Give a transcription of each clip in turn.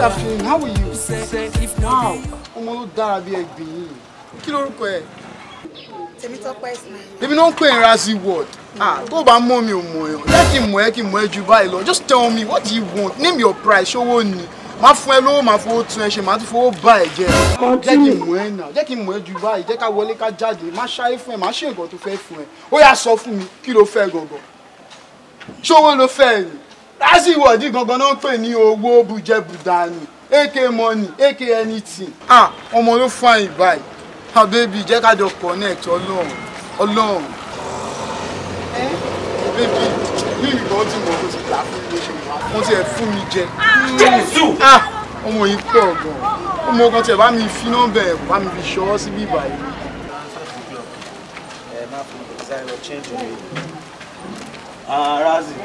Good afternoon, how are you? Wow, ọmọ ló dára bí ẹgbẹ́ yìí. Kí lorúkọ ẹ? Temitope Ismail. Èmi náà ń pè ní Razzy World. Tó bá mọ̀ mi ò mọ̀ ẹ́. Jẹ́ kí n mọ̀ ẹ́ ju báyìí lọ. Just tell me, what do you want? Name your price, ṣówó ni. Má fún ẹ lówó, má fowó tún ẹ ṣe, má tún fowó bá ẹ jẹ. Jẹ́ kí n mọ̀ ẹ́ náà, jẹ́ kí n mọ̀ ẹ́ ju báyìí. Jẹ́ ká wọlé ká jáde, má ṣáyé fún ẹ, má ṣe nǹkan tó fẹ́ fún ẹ. Ó yá sọ fún mi, kí ló fẹ́ gangan? Ṣówó ló fẹ́ ni? Razzy World gangan náà ń pè ní owó bùjẹ́bùdà ni. AK money, AK anything. Ọmọ ló fine báyìí. Baby, jẹ́ ká jọ connect Ọlọ́run. Baby, ní ìgbọ́n tí mo kó ti gbà fún mi ṣe wọ́n ti ẹ̀ fún mi jẹ. Jésù! Ọmọ yìí pọ̀ gan. Ọmọ kan tí ẹ bá mi fi nọ́mbà ẹ̀ bá mi fi ṣọwọ́ sí bí ìbàyìí. Razzy.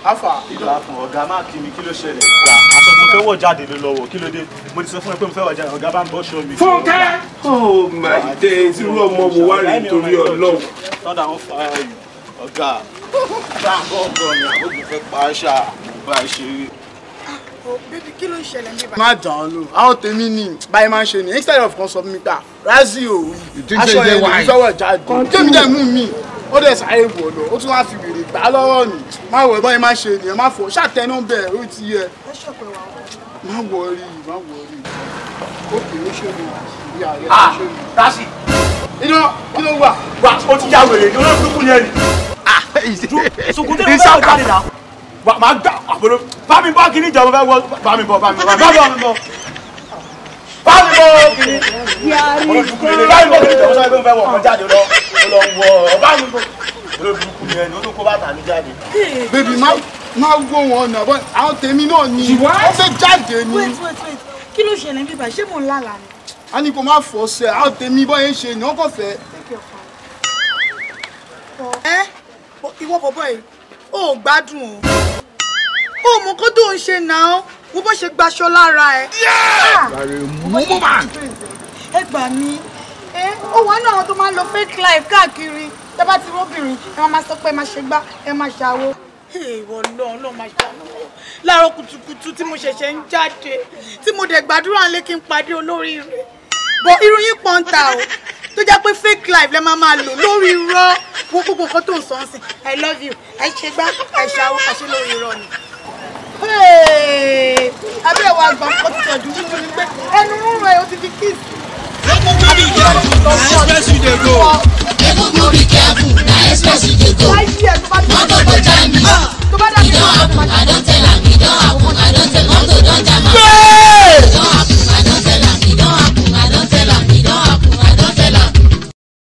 Afa. Ìlà fún ọ̀gá máa kí mi kí ló ṣẹlẹ̀. Aṣọ tí mo fẹ́ wọ̀ jáde ló lọ́wọ́ kí ló dé? Mo ti sọ fún ẹ pé mo fẹ́ wọ̀ jáde ọ̀gá bá ń bọ́ ṣọ́ mi. Fúnkẹ́! Oh my days, irú ọmọ wo wá rí nítorí Ọlọ́run. Thunder wọn fa ọ̀gá. Báńkì ọ̀gọ́ ni àbójú fẹ́ pa àṣà bá a ṣe rí. Baby, kí ló ń ṣẹlẹ̀ níbà? Má dàn án lò, àwọn tèmi ni báyìí máa ń ṣe ni instead of kan sọ fún mi gbà Razzy o aṣọ yẹn lè fẹ́wọ̀ jáde. Tèmi dẹ̀ mú mi. Ó dẹ̀ sáré wọ̀ lọ, ó tún wá fi wèrè gbà lọ́wọ́ ni. Má wọ̀ ẹ̀bọ́n yẹn má ṣe nìyẹn, má fọ̀ ṣàtẹnu bẹ̀ ó ti yẹ. Má wọrí. Ó kì í ṣe mi ìyá rẹ̀ ṣe mi. Razzy. Kí ló wà? Wà ó ti ya wèrè ní olóògùn kúkú yẹn ni. Sùkùn tí mo fẹ́ wọ̀ jáde náà. Màá gbà àbúrò. Bá mi bọ́ kíní ìjọba fẹ́ wọ. Bá mi bọ̀. Bá mi bọ̀ kíní. Bá mi bọ̀ kíní ìjọba fẹ́ wọ̀ ọ̀kan jáde lọ wọ̀ bá mi bọ̀. Olóògùn yẹn ni ó tún kó bàtà mi jáde. Bébí má wó wọn náà bọ́ àwọn tèmi náà ni wọ́n fẹ́ jáde ni. Wait. Kí ló ṣẹlẹ̀ níbà? Ṣé mò ń lálàá ni? A ní kò má fọ́ sẹ́ àwọn tèmi bọ́ yẹn ṣe ni wọ́n kàn fẹ́. Ìwọ bọ̀bọ̀ yìí, ó gbádùn o. Ó mọ kó tó ń ṣe náà, wo bó ṣe gbaṣọ lára ẹ. Ẹ gbà mí, ó wà náà àwọn tó máa ń lo fake life káàkiri. Tẹ́ bá ti róbìnrin, ẹ máa sọ pé ẹ máa ṣe gbá, ẹ máa ṣàwo. Ìwọ náà máa ṣàánú. Láàárọ̀ kùtùkùtù tí mo ṣẹ̀ṣẹ̀ ń jáde, tí mo dẹ̀ gbàdúrà lé kí n pàdé olóríire. Bọ̀ irú yín pọ́ńtà o, tó jẹ́ pé fake life lẹ máa lò lórí irọ́. Wo gbogbo nǹkan tó ń sọ ń sìn, I love you, ẹ ṣe gbá, ẹ ṣàwo, àṣẹ lórí irọ́ ni. Abẹ́ wa gbọ́n kó ti tọ̀jú nínú ni pé ẹnu rúnrún ẹ̀ ó ti fi kiss. Express you dey go. People no be careful, na express you dey go.